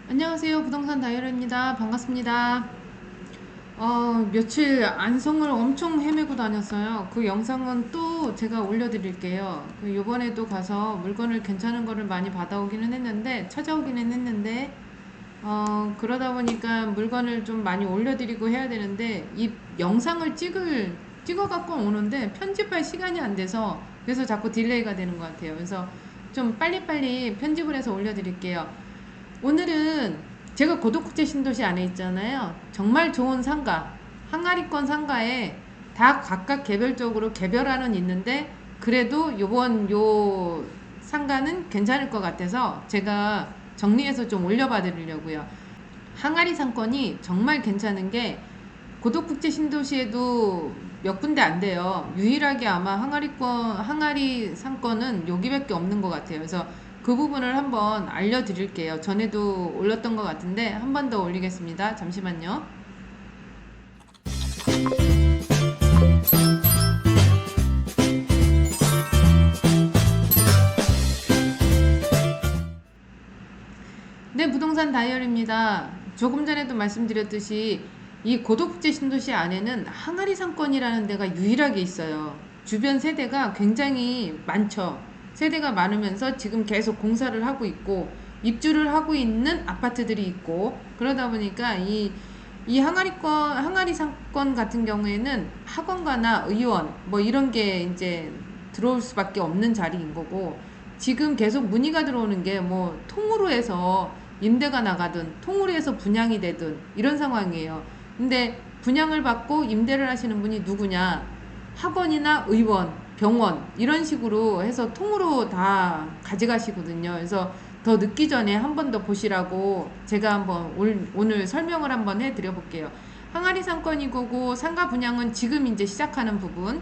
안녕하세요. 부동산 다이어리입니다. 반갑습니다. 며칠 안성을 엄청 헤매고 다녔어요. 그 영상은 또 제가 올려드릴게요. 요번에도 가서 물건을 괜찮은 거를 많이 받아오기는 했는데, 찾아오기는 했는데, 그러다 보니까 물건을 좀 많이 올려드리고 해야 되는데, 이 영상을 찍어갖고 오는데 편집할 시간이 안 돼서, 그래서 자꾸 딜레이가 되는 것 같아요. 그래서 좀 빨리빨리 편집을 해서 올려드릴게요. 오늘은 제가 고덕국제 신도시 안에 있잖아요. 정말 좋은 상가, 항아리권 상가에 다 각각 개별적으로 개별화는 있는데 그래도 요번 요 상가는 괜찮을 것 같아서 제가 정리해서 좀 올려봐 드리려고요. 항아리 상권이 정말 괜찮은 게 고덕국제 신도시에도 몇 군데 안 돼요. 유일하게 아마 항아리 상권은 여기밖에 없는 것 같아요. 그래서 그 부분을 한번 알려드릴게요. 전에도 올렸던 것 같은데 한 번 더 올리겠습니다. 잠시만요. 네, 부동산 다이어리입니다. 조금 전에도 말씀드렸듯이 이 고덕국제 신도시 안에는 항아리 상권이라는 데가 유일하게 있어요. 주변 세대가 굉장히 많죠. 세대가 많으면서 지금 계속 공사를 하고 있고 입주를 하고 있는 아파트들이 있고 그러다 보니까 이 항아리 상권 같은 경우에는 학원가나 의원 뭐 이런 게 이제 들어올 수밖에 없는 자리인 거고 지금 계속 문의가 들어오는 게 뭐 통으로 해서 임대가 나가든 통으로 해서 분양이 되든 이런 상황이에요. 근데 분양을 받고 임대를 하시는 분이 누구냐? 학원이나 의원, 병원 이런 식으로 해서 통으로 다 가져가시거든요. 그래서 더 늦기 전에 한 번 더 보시라고 제가 한번 오늘 설명을 한번 해드려 볼게요. 항아리 상권이고 상가 분양은 지금 이제 시작하는 부분.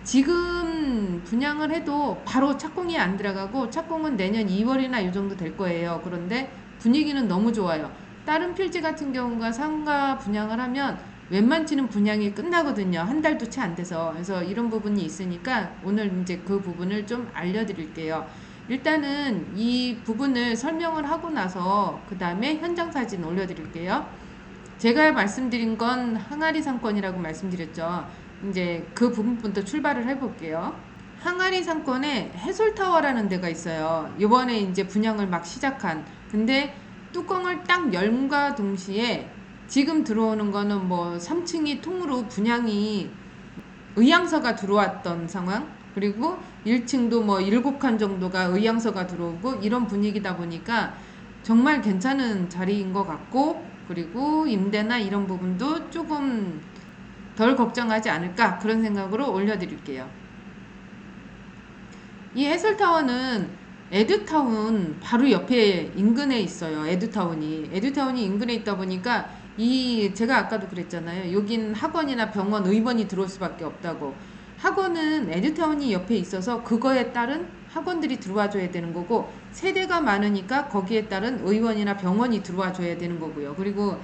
지금 분양을 해도 바로 착공이 안 들어가고 착공은 내년 2월이나 이 정도 될 거예요. 그런데 분위기는 너무 좋아요. 다른 필지 같은 경우가 상가 분양을 하면 웬만치는 분양이 끝나거든요. 한 달도 채 안 돼서. 그래서 이런 부분이 있으니까 오늘 이제 그 부분을 좀 알려드릴게요. 일단은 이 부분을 설명을 하고 나서 그 다음에 현장 사진 올려드릴게요. 제가 말씀드린 건 항아리 상권이라고 말씀드렸죠. 이제 그 부분부터 출발을 해볼게요. 항아리 상권에 해솔타워라는 데가 있어요. 이번에 이제 분양을 막 시작한. 근데 뚜껑을 딱 열과 동시에 지금 들어오는 거는 뭐 3층이 통으로 분양이 의향서가 들어왔던 상황. 그리고 1층도 뭐 7칸 정도가 의향서가 들어오고 이런 분위기다 보니까 정말 괜찮은 자리인 것 같고 그리고 임대나 이런 부분도 조금 덜 걱정하지 않을까 그런 생각으로 올려드릴게요. 이 해설타워는 에듀타운 바로 옆에 인근에 있어요. 에듀타운이 인근에 있다 보니까 이 제가 아까도 그랬잖아요. 여긴 학원이나 병원, 의원이 들어올 수밖에 없다고. 학원은 에듀타운이 옆에 있어서 그거에 따른 학원들이 들어와 줘야 되는 거고 세대가 많으니까 거기에 따른 의원이나 병원이 들어와 줘야 되는 거고요. 그리고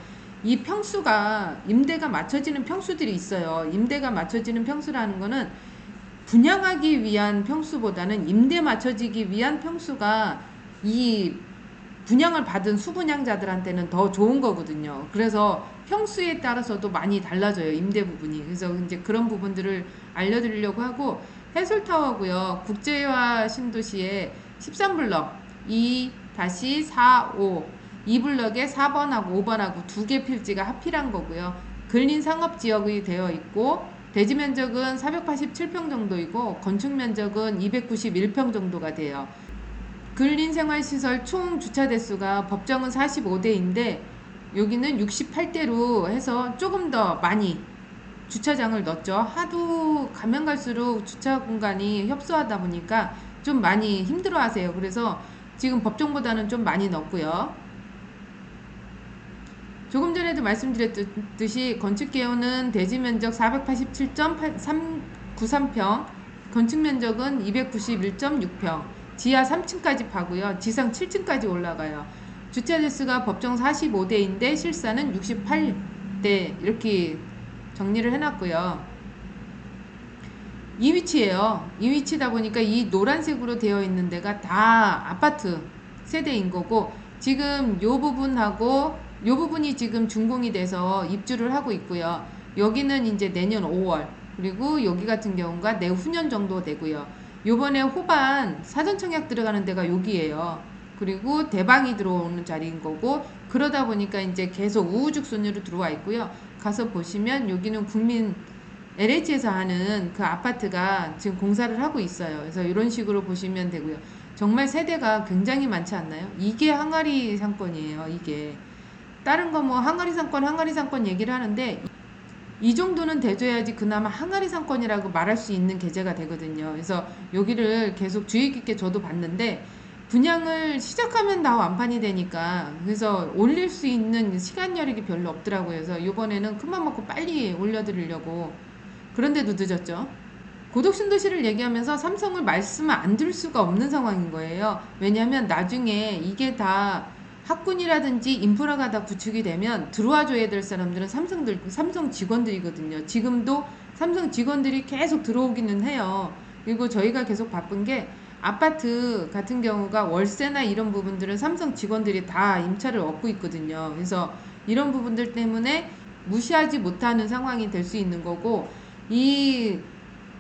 이 평수가 임대가 맞춰지는 평수들이 있어요. 임대가 맞춰지는 평수라는 거는 분양하기 위한 평수보다는 임대 맞춰지기 위한 평수가 이 분양을 받은 수분양자들한테는 더 좋은 거거든요. 그래서 평수에 따라서도 많이 달라져요. 임대 부분이. 그래서 이제 그런 부분들을 알려드리려고 하고 해솔타워고요. 국제화 신도시에 13블럭 2-45 2블럭에 4번하고 5번하고 두 개 필지가 합필한 거고요. 근린 상업지역이 되어 있고 대지 면적은 487평 정도이고 건축 면적은 291평 정도가 돼요. 근린생활시설 총 주차 대수가 법정은 45대인데 여기는 68대로 해서 조금 더 많이 주차장을 넣었죠. 하도 가면 갈수록 주차 공간이 협소하다 보니까 좀 많이 힘들어 하세요. 그래서 지금 법정보다는 좀 많이 넣었고요. 조금 전에도 말씀드렸듯이 건축개요는 대지면적 487.393평, 건축면적은 291.6평, 지하 3층까지 파고요. 지상 7층까지 올라가요. 주차 대수가 법정 45대인데 실사는 68대 이렇게 정리를 해놨고요. 이 위치예요. 이 위치다 보니까 이 노란색으로 되어 있는 데가 다 아파트 세대인 거고 지금 요 부분하고 요 부분이 지금 준공이 돼서 입주를 하고 있고요. 여기는 이제 내년 5월, 그리고 여기 같은 경우가 내후년 정도 되고요. 요번에 호반 사전 청약 들어가는 데가 여기예요. 그리고 대방이 들어오는 자리인 거고, 그러다 보니까 이제 계속 우후죽순으로 들어와 있고요. 가서 보시면 여기는 국민 LH에서 하는 그 아파트가 지금 공사를 하고 있어요. 그래서 이런 식으로 보시면 되고요. 정말 세대가 굉장히 많지 않나요? 이게 항아리 상권이에요. 이게 다른 거 뭐 항아리 상권 얘기를 하는데, 이 정도는 돼줘야지 그나마 항아리 상권이라고 말할 수 있는 계제가 되거든요. 그래서 여기를 계속 주의 깊게 저도 봤는데, 분양을 시작하면 다 완판이 되니까, 그래서 올릴 수 있는 시간 여력이 별로 없더라고요. 그래서 이번에는 큰맘 먹고 빨리 올려드리려고. 그런데도 늦었죠. 고독신도시를 얘기하면서 삼성을 말씀을 안 드릴 수가 없는 상황인 거예요. 왜냐하면 나중에 이게 다 학군이라든지 인프라가 다 구축이 되면 들어와 줘야 될 사람들은 삼성 직원들이거든요. 지금도 삼성 직원들이 계속 들어오기는 해요. 그리고 저희가 계속 바쁜 게, 아파트 같은 경우가 월세나 이런 부분들은 삼성 직원들이 다 임차를 얻고 있거든요. 그래서 이런 부분들 때문에 무시하지 못하는 상황이 될 수 있는 거고,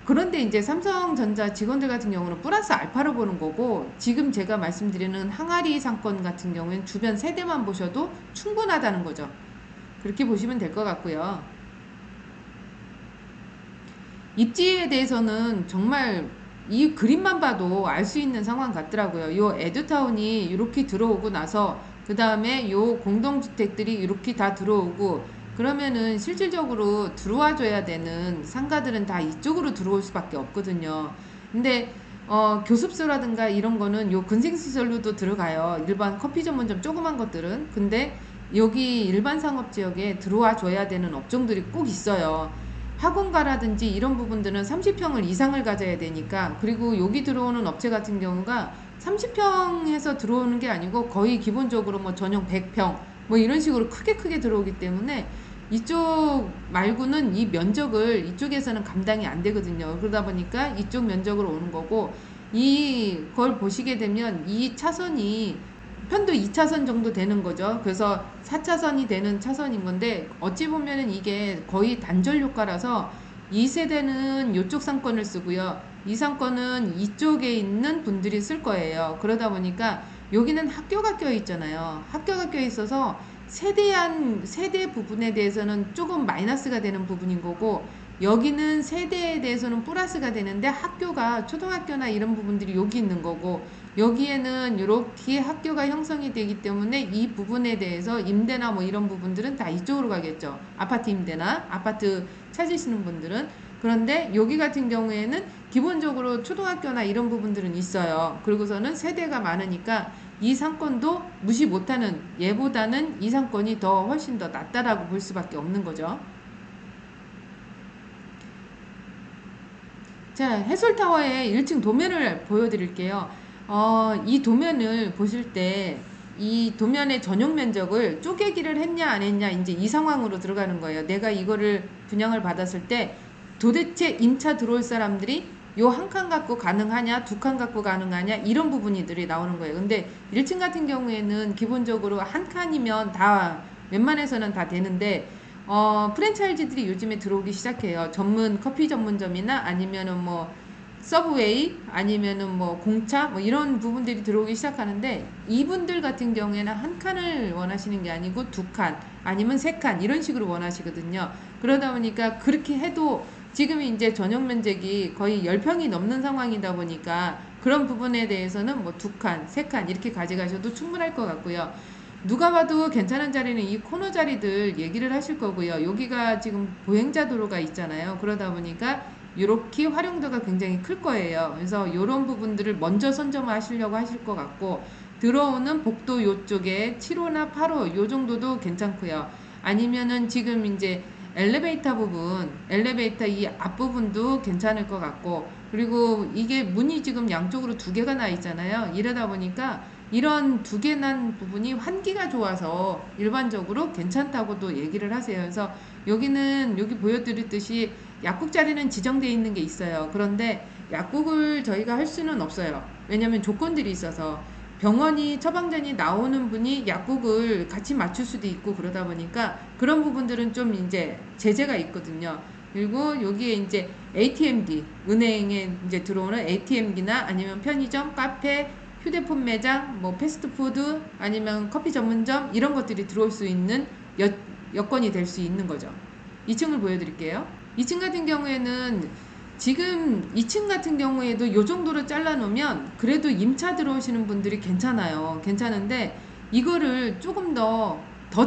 그런데 이제 삼성전자 직원들 같은 경우는 플러스 알파로 보는 거고, 지금 제가 말씀드리는 항아리 상권 같은 경우에는 주변 세대만 보셔도 충분하다는 거죠. 그렇게 보시면 될 것 같고요. 입지에 대해서는 정말 이 그림만 봐도 알 수 있는 상황 같더라고요. 요 에듀타운이 이렇게 들어오고 나서 그 다음에 요 공동주택들이 이렇게 다 들어오고, 그러면은 실질적으로 들어와 줘야 되는 상가들은 다 이쪽으로 들어올 수밖에 없거든요. 근데 교습소라든가 이런 거는 요 근생시설로도 들어가요. 일반 커피 전문점 조그만 것들은. 근데 여기 일반 상업지역에 들어와 줘야 되는 업종들이 꼭 있어요. 학원가라든지 이런 부분들은 30평을 이상을 가져야 되니까. 그리고 여기 들어오는 업체 같은 경우가 30평에서 들어오는 게 아니고 거의 기본적으로 뭐 전용 100평 뭐 이런 식으로 크게 들어오기 때문에 이쪽 말고는 이 면적을 이쪽에서는 감당이 안 되거든요. 그러다 보니까 이쪽 면적으로 오는 거고, 이걸 보시게 되면 이 차선이 편도 2차선 정도 되는 거죠. 그래서 4차선이 되는 차선인 건데, 어찌 보면은 이게 거의 단절 효과라서 이 세대는 이쪽 상권을 쓰고요. 이 상권은 이쪽에 있는 분들이 쓸 거예요. 그러다 보니까 여기는 학교가 껴 있잖아요. 학교가 껴 있어서 세대 부분에 대해서는 조금 마이너스가 되는 부분인 거고, 여기는 세대에 대해서는 플러스가 되는데, 학교가 초등학교나 이런 부분들이 여기 있는 거고, 여기에는 이렇게 학교가 형성이 되기 때문에 이 부분에 대해서 임대나 뭐 이런 부분들은 다 이쪽으로 가겠죠. 아파트 임대나 아파트 찾으시는 분들은. 그런데 여기 같은 경우에는 기본적으로 초등학교나 이런 부분들은 있어요. 그리고서는 세대가 많으니까 이 상권도 무시 못하는, 얘보다는 이 상권이 더 훨씬 더 낫다라고 볼 수밖에 없는 거죠. 자, 해솔타워의 1층 도면을 보여드릴게요. 이 도면을 보실 때 이 도면의 전용 면적을 쪼개기를 했냐 안 했냐, 이제 이 상황으로 들어가는 거예요. 내가 이거를 분양을 받았을 때 도대체 임차 들어올 사람들이 요 한 칸 갖고 가능하냐, 두 칸 갖고 가능하냐, 이런 부분들이 나오는 거예요. 근데 1층 같은 경우에는 기본적으로 한 칸이면 다 웬만해서는 다 되는데, 프랜차이즈들이 요즘에 들어오기 시작해요. 전문 커피 전문점이나 아니면은 뭐 서브웨이 아니면은 뭐 공차 뭐 이런 부분들이 들어오기 시작하는데, 이분들 같은 경우에는 한 칸을 원하시는 게 아니고 두 칸 아니면 세 칸 이런 식으로 원하시거든요. 그러다 보니까 그렇게 해도 지금 이제 전용 면적이 거의 10평이 넘는 상황이다 보니까 그런 부분에 대해서는 뭐 두 칸, 세 칸 이렇게 가져가셔도 충분할 것 같고요. 누가 봐도 괜찮은 자리는 이 코너 자리들 얘기를 하실 거고요. 여기가 지금 보행자 도로가 있잖아요. 그러다 보니까 이렇게 활용도가 굉장히 클 거예요. 그래서 이런 부분들을 먼저 선점하시려고 하실 것 같고, 들어오는 복도 요쪽에 7호나 8호 요 정도도 괜찮고요. 아니면은 지금 이제 엘리베이터 부분, 엘리베이터 이 앞부분도 괜찮을 것 같고, 그리고 이게 문이 지금 양쪽으로 두 개가 나 있잖아요. 이러다 보니까 이런 두 개 난 부분이 환기가 좋아서 일반적으로 괜찮다고도 얘기를 하세요. 그래서 여기는 여기 보여드렸듯이 약국 자리는 지정되어 있는 게 있어요. 그런데 약국을 저희가 할 수는 없어요. 왜냐하면 조건들이 있어서 병원이 처방전이 나오는 분이 약국을 같이 맞출 수도 있고 그러다 보니까 그런 부분들은 좀 이제 제재가 있거든요. 그리고 여기에 이제 ATM기, 은행에 이제 들어오는 ATM기나 아니면 편의점, 카페, 휴대폰 매장, 뭐 패스트푸드 아니면 커피 전문점 이런 것들이 들어올 수 있는 여건이 될 수 있는 거죠. 2층을 보여드릴게요. 2층 같은 경우에는 지금 2층 같은 경우에도 이 정도로 잘라놓으면 그래도 임차 들어오시는 분들이 괜찮아요. 괜찮은데 이거를 조금 더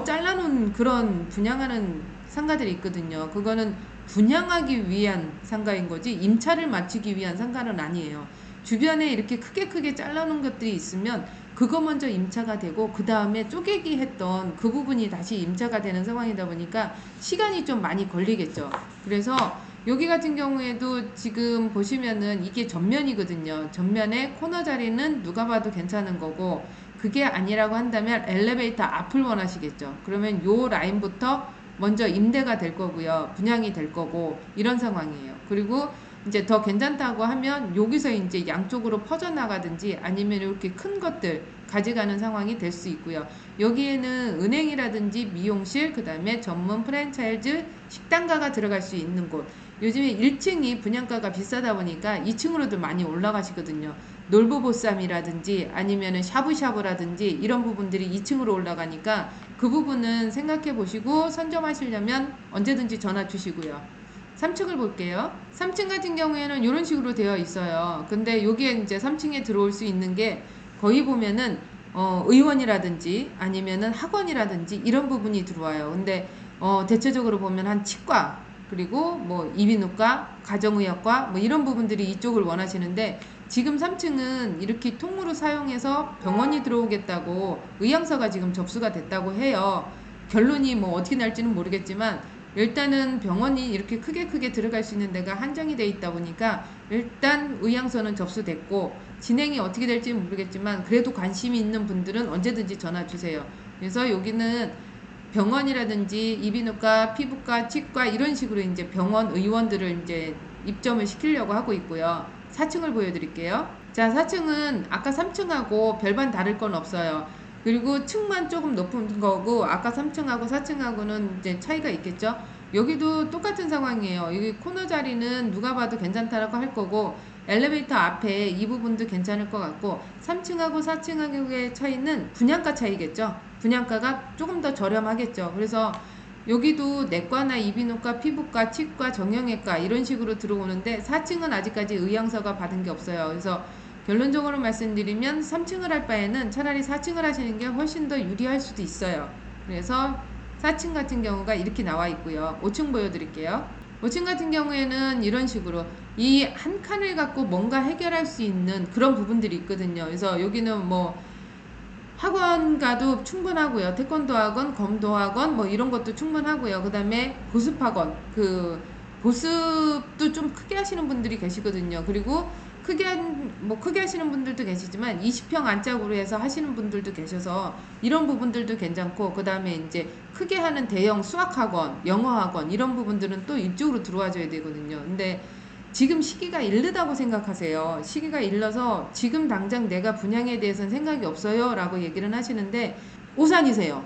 잘라놓은 그런 분양하는 상가들이 있거든요. 그거는 분양하기 위한 상가인 거지 임차를 맞추기 위한 상가는 아니에요. 주변에 이렇게 크게 잘라놓은 것들이 있으면 그거 먼저 임차가 되고 그 다음에 쪼개기 했던 그 부분이 다시 임차가 되는 상황이다 보니까 시간이 좀 많이 걸리겠죠. 그래서 여기 같은 경우에도 지금 보시면은 이게 전면이거든요. 전면에 코너 자리는 누가 봐도 괜찮은 거고 그게 아니라고 한다면 엘리베이터 앞을 원하시겠죠. 그러면 요 라인부터 먼저 임대가 될 거고요. 분양이 될 거고 이런 상황이에요. 그리고 이제 더 괜찮다고 하면 여기서 이제 양쪽으로 퍼져나가든지 아니면 이렇게 큰 것들 가져가는 상황이 될 수 있고요. 여기에는 은행이라든지 미용실, 그 다음에 전문 프랜차이즈 식당가가 들어갈 수 있는 곳. 요즘에 1층이 분양가가 비싸다 보니까 2층으로도 많이 올라가시거든요. 놀부보쌈이라든지 아니면은 샤브샤브라든지 이런 부분들이 2층으로 올라가니까 그 부분은 생각해 보시고 선점하시려면 언제든지 전화 주시고요. 3층을 볼게요. 3층 같은 경우에는 이런 식으로 되어 있어요. 근데 여기에 이제 3층에 들어올 수 있는 게 거의 보면은 의원이라든지 아니면은 학원이라든지 이런 부분이 들어와요. 근데 대체적으로 보면 한 치과 그리고 뭐 이비인후과, 가정의학과 뭐 이런 부분들이 이쪽을 원하시는데 지금 3층은 이렇게 통으로 사용해서 병원이 들어오겠다고 의향서가 지금 접수가 됐다고 해요. 결론이 뭐 어떻게 날지는 모르겠지만 일단은 병원이 이렇게 크게 들어갈 수 있는 데가 한정이 돼 있다 보니까 일단 의향서는 접수됐고 진행이 어떻게 될지 모르겠지만 그래도 관심이 있는 분들은 언제든지 전화 주세요. 그래서 여기는 병원이라든지 이비인후과, 피부과, 치과 이런 식으로 이제 병원 의원들을 이제 입점을 시키려고 하고 있고요. 4층을 보여드릴게요. 자, 4층은 아까 3층하고 별반 다를 건 없어요. 그리고 층만 조금 높은 거고 아까 3층하고 4층하고는 이제 차이가 있겠죠. 여기도 똑같은 상황이에요. 여기 코너 자리는 누가 봐도 괜찮다라고 할 거고 엘리베이터 앞에 이 부분도 괜찮을 것 같고 3층하고 4층하고의 차이는 분양가 차이겠죠. 분양가가 조금 더 저렴하겠죠. 그래서 여기도 내과나 이비인후과, 피부과, 치과, 정형외과 이런 식으로 들어오는데 4층은 아직까지 의향서가 받은 게 없어요. 그래서 결론적으로 말씀드리면 3층을 할 바에는 차라리 4층을 하시는 게 훨씬 더 유리할 수도 있어요. 그래서 4층 같은 경우가 이렇게 나와 있고요. 5층 보여드릴게요. 5층 같은 경우에는 이런 식으로 이 한 칸을 갖고 뭔가 해결할 수 있는 그런 부분들이 있거든요. 그래서 여기는 뭐 학원 가도 충분하고요. 태권도 학원, 검도 학원 뭐 이런 것도 충분하고요. 그 다음에 보습 학원, 그 보습도 좀 크게 하시는 분들이 계시거든요. 그리고 크게 하시는 분들도 계시지만 20평 안짝으로 해서 하시는 분들도 계셔서 이런 부분들도 괜찮고 그 다음에 이제 크게 하는 대형 수학학원, 영어학원 이런 부분들은 또 이쪽으로 들어와 줘야 되거든요. 근데 지금 시기가 이르다고 생각하세요. 시기가 일러서 지금 당장 내가 분양에 대해서는 생각이 없어요 라고 얘기를 하시는데 오산이세요.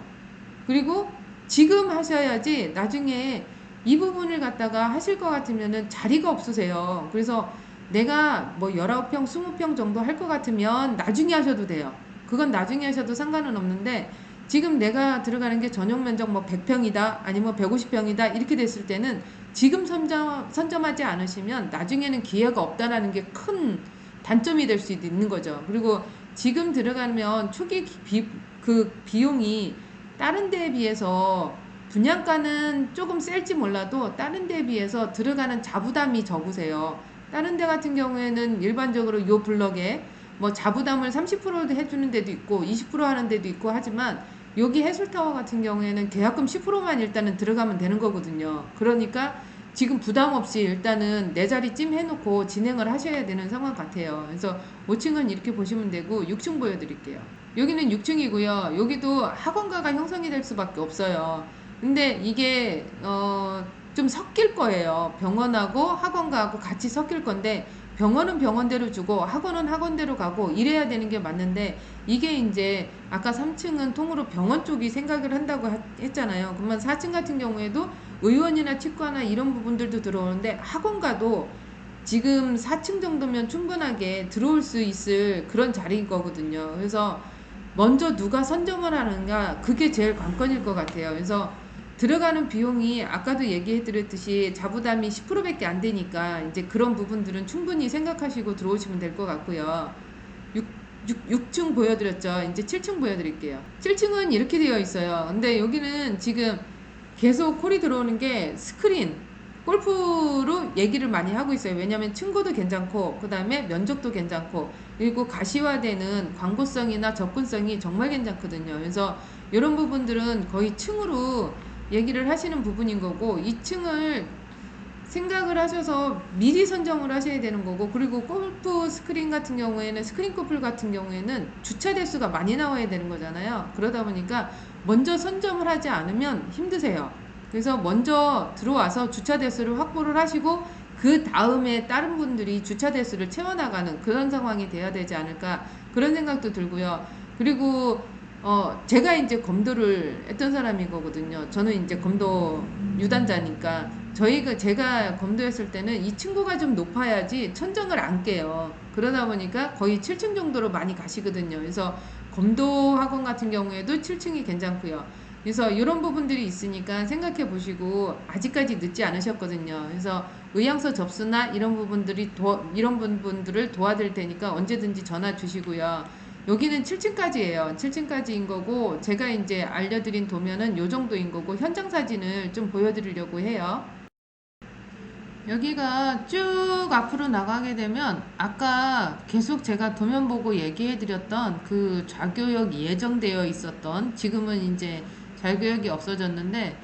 그리고 지금 하셔야지 나중에 이 부분을 갖다가 하실 것 같으면은 자리가 없으세요. 그래서 내가 뭐 19평, 20평 정도 할 것 같으면 나중에 하셔도 돼요. 그건 나중에 하셔도 상관은 없는데 지금 내가 들어가는 게 전용 면적 뭐 100평이다 아니면 150평이다 이렇게 됐을 때는 지금 선점하지 않으시면 나중에는 기회가 없다라는 게 큰 단점이 될 수 있는 거죠. 그리고 지금 들어가면 초기 그 비용이 다른 데에 비해서 분양가는 조금 셀지 몰라도 다른 데에 비해서 들어가는 자부담이 적으세요. 다른 데 같은 경우에는 일반적으로 요 블럭에 뭐 자부담을 30% 해주는 데도 있고 20% 하는 데도 있고 하지만 여기 해술타워 같은 경우에는 계약금 10%만 일단은 들어가면 되는 거거든요. 그러니까 지금 부담 없이 일단은 내 자리 찜 해놓고 진행을 하셔야 되는 상황 같아요. 그래서 5층은 이렇게 보시면 되고 6층 보여드릴게요. 여기는 6층이고요. 여기도 학원가가 형성이 될 수밖에 없어요. 근데 이게 좀 섞일 거예요. 병원하고 학원가하고 같이 섞일 건데 병원은 병원대로 주고 학원은 학원대로 가고 이래야 되는 게 맞는데, 이게 이제 아까 3층은 통으로 병원 쪽이 생각을 한다고 했잖아요. 그러면 4층 같은 경우에도 의원이나 치과나 이런 부분들도 들어오는데, 학원가도 지금 4층 정도면 충분하게 들어올 수 있을 그런 자리인 거거든요. 그래서 먼저 누가 선점을 하는가, 그게 제일 관건일 것 같아요. 그래서 들어가는 비용이 아까도 얘기해 드렸듯이 자부담이 10%밖에 안 되니까 이제 그런 부분들은 충분히 생각하시고 들어오시면 될 것 같고요. 6층 보여드렸죠. 이제 7층 보여드릴게요. 7층은 이렇게 되어 있어요. 근데 여기는 지금 계속 콜이 들어오는 게 스크린, 골프로 얘기를 많이 하고 있어요. 왜냐면 층고도 괜찮고, 그 다음에 면적도 괜찮고, 그리고 가시화되는 광고성이나 접근성이 정말 괜찮거든요. 그래서 이런 부분들은 거의 층으로 얘기를 하시는 부분인 거고, 2층을 생각을 하셔서 미리 선정을 하셔야 되는 거고, 그리고 골프 스크린 같은 경우에는, 스크린 골프 같은 경우에는 주차 대수가 많이 나와야 되는 거잖아요. 그러다 보니까 먼저 선점을 하지 않으면 힘드세요. 그래서 먼저 들어와서 주차 대수를 확보를 하시고, 그 다음에 다른 분들이 주차 대수를 채워나가는 그런 상황이 돼야 되지 않을까, 그런 생각도 들고요. 그리고 제가 이제 검도를 했던 사람인 거거든요. 저는 이제 검도 유단자니까, 제가 검도했을 때는 이 층고가 좀 높아야지 천정을 안 깨요. 그러다 보니까 거의 7층 정도로 많이 가시거든요. 그래서 검도 학원 같은 경우에도 7층이 괜찮고요. 그래서 이런 부분들이 있으니까 생각해 보시고, 아직까지 늦지 않으셨거든요. 그래서 의향서 접수나 이런 부분들을 도와드릴 테니까 언제든지 전화 주시고요. 여기는 7층까지예요. 7층까지인 거고, 제가 이제 알려드린 도면은 요 정도인 거고, 현장 사진을 좀 보여드리려고 해요. 여기가 쭉 앞으로 나가게 되면 아까 계속 제가 도면 보고 얘기해 드렸던 그 좌교역이 예정되어 있었던, 지금은 이제 좌교역이 없어졌는데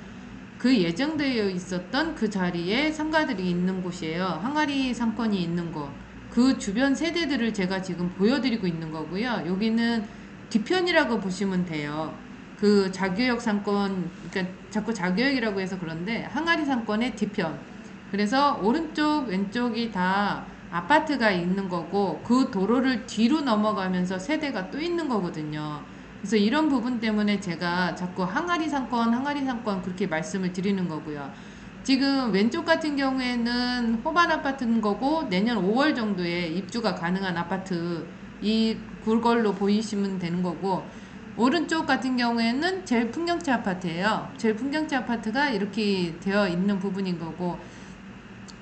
그 예정되어 있었던 그 자리에 상가들이 있는 곳이에요. 항아리 상권이 있는 곳. 그 주변 세대들을 제가 지금 보여드리고 있는 거고요. 여기는 뒤편이라고 보시면 돼요. 그 좌교역 상권, 그러니까 자꾸 좌교역이라고 해서 그런데 항아리 상권의 뒤편. 그래서 오른쪽 왼쪽이 다 아파트가 있는 거고, 그 도로를 뒤로 넘어가면서 세대가 또 있는 거거든요. 그래서 이런 부분 때문에 제가 자꾸 항아리 상권 그렇게 말씀을 드리는 거고요. 지금 왼쪽 같은 경우에는 호반 아파트인 거고, 내년 5월 정도에 입주가 가능한 아파트, 그걸로 보이시면 되는 거고, 오른쪽 같은 경우에는 제일 풍경채 아파트예요. 제일 풍경채 아파트가 이렇게 되어 있는 부분인 거고,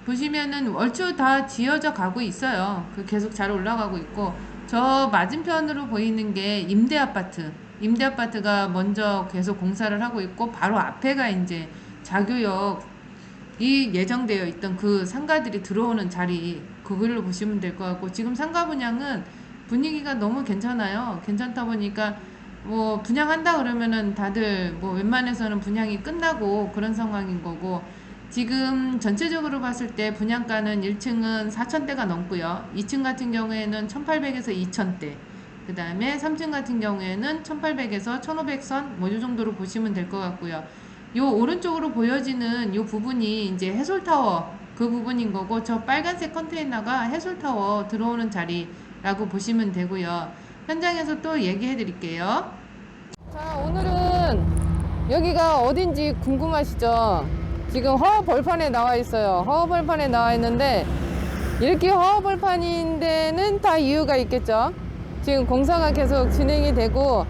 보시면은 얼추 다 지어져 가고 있어요. 그 계속 잘 올라가고 있고, 저 맞은편으로 보이는 게 임대 아파트. 임대 아파트가 먼저 계속 공사를 하고 있고, 바로 앞에가 이제 자교역이 예정되어 있던 그 상가들이 들어오는 자리, 그걸로 보시면 될 것 같고, 지금 상가 분양은 분위기가 너무 괜찮아요. 괜찮다 보니까 뭐 분양한다 그러면은 다들 뭐 웬만해서는 분양이 끝나고 그런 상황인 거고, 지금 전체적으로 봤을 때 분양가는 1층은 4천대가 넘고요. 2층 같은 경우에는 1800에서 2000대. 그 다음에 3층 같은 경우에는 1800에서 1500선 뭐 이 정도로 보시면 될 것 같고요. 요 오른쪽으로 보여지는 요 부분이 이제 해솔타워 그 부분인 거고, 저 빨간색 컨테이너가 해솔타워 들어오는 자리라고 보시면 되고요. 현장에서 또 얘기해 드릴게요. 자, 오늘은 여기가 어딘지 궁금하시죠? 지금 허허벌판에 나와 있어요. 허허벌판에 나와 있는데, 이렇게 허허벌판인 데는 다 이유가 있겠죠. 지금 공사가 계속 진행이 되고,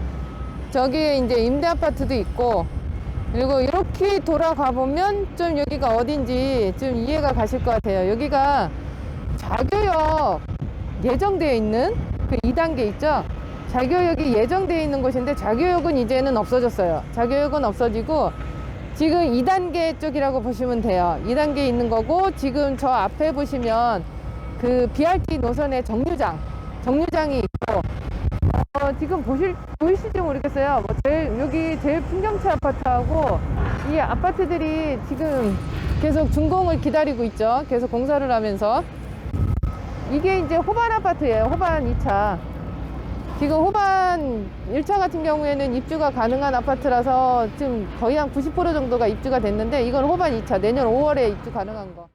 저기에 이제 임대 아파트도 있고, 그리고 이렇게 돌아가 보면 좀 여기가 어딘지 좀 이해가 가실 것 같아요. 여기가 자교역 예정되어 있는 그 2단계 있죠. 자교역이 예정되어 있는 곳인데, 자교역은 이제는 없어졌어요. 자교역은 없어지고 지금 2단계 쪽이라고 보시면 돼요. 2단계에 있는 거고, 지금 저 앞에 보시면 그 BRT 노선의 정류장이 있고, 지금 보이실지 모르겠어요. 여기 제일 풍경채 아파트하고 이 아파트들이 지금 계속 준공을 기다리고 있죠. 계속 공사를 하면서. 이게 이제 호반 아파트예요. 호반 2차. 지금 호반 1차 같은 경우에는 입주가 가능한 아파트라서 지금 거의 한 90% 정도가 입주가 됐는데, 이건 호반 2차, 내년 5월에 입주 가능한 거.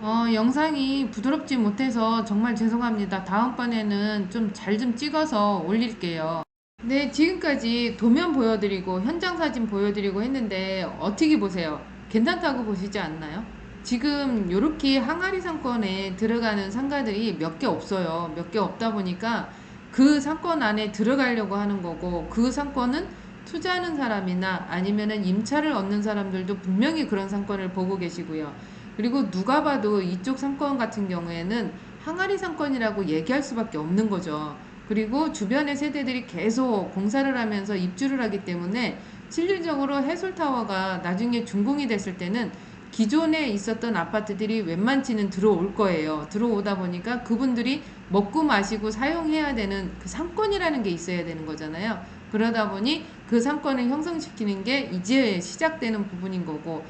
영상이 부드럽지 못해서 정말 죄송합니다. 다음번에는 좀 잘 좀 찍어서 올릴게요. 네, 지금까지 도면 보여드리고 현장 사진 보여드리고 했는데 어떻게 보세요? 괜찮다고 보시지 않나요? 지금 요렇게 항아리 상권에 들어가는 상가들이 몇 개 없어요. 몇 개 없다 보니까 그 상권 안에 들어가려고 하는 거고, 그 상권은 투자하는 사람이나 아니면은 임차를 얻는 사람들도 분명히 그런 상권을 보고 계시고요. 그리고 누가 봐도 이쪽 상권 같은 경우에는 항아리 상권이라고 얘기할 수밖에 없는 거죠. 그리고 주변의 세대들이 계속 공사를 하면서 입주를 하기 때문에 실질적으로 해솔타워가 나중에 준공이 됐을 때는 기존에 있었던 아파트들이 웬만치는 들어올 거예요. 들어오다 보니까 그분들이 먹고 마시고 사용해야 되는 그 상권이라는 게 있어야 되는 거잖아요. 그러다 보니 그 상권을 형성시키는 게 이제 시작되는 부분인 거고,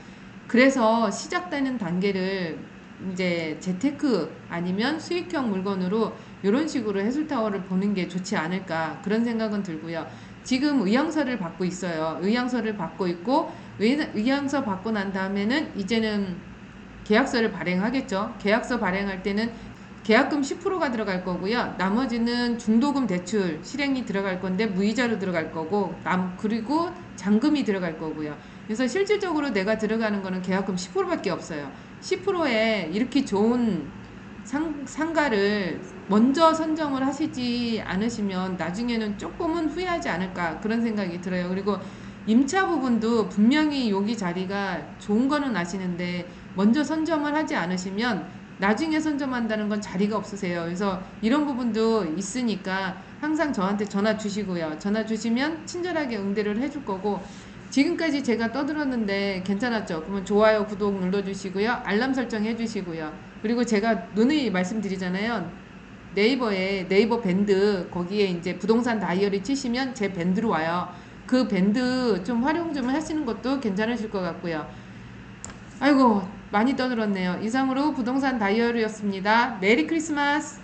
그래서 시작되는 단계를 이제 재테크 아니면 수익형 물건으로 이런 식으로 해술타워를 보는 게 좋지 않을까, 그런 생각은 들고요. 지금 의향서를 받고 있어요. 의향서를 받고 있고, 의향서 받고 난 다음에는 이제는 계약서를 발행하겠죠. 계약서 발행할 때는 계약금 10%가 들어갈 거고요. 나머지는 중도금 대출 실행이 들어갈 건데 무이자로 들어갈 거고, 그리고 잔금이 들어갈 거고요. 그래서 실질적으로 내가 들어가는 거는 계약금 10%밖에 없어요. 10%에 이렇게 좋은 상가를 먼저 선정을 하시지 않으시면 나중에는 조금은 후회하지 않을까, 그런 생각이 들어요. 그리고 임차 부분도 분명히 여기 자리가 좋은 거는 아시는데 먼저 선점을 하지 않으시면 나중에 선점한다는 건 자리가 없으세요. 그래서 이런 부분도 있으니까 항상 저한테 전화 주시고요. 전화 주시면 친절하게 응대를 해줄 거고, 지금까지 제가 떠들었는데 괜찮았죠? 그러면 좋아요, 구독 눌러주시고요. 알람 설정 해주시고요. 그리고 제가 누누이 말씀드리잖아요. 네이버에 네이버 밴드, 거기에 이제 부동산 다이어리 치시면 제 밴드로 와요. 그 밴드 좀 활용 좀 하시는 것도 괜찮으실 것 같고요. 아이고, 많이 떠들었네요. 이상으로 부동산 다이어리였습니다. 메리 크리스마스!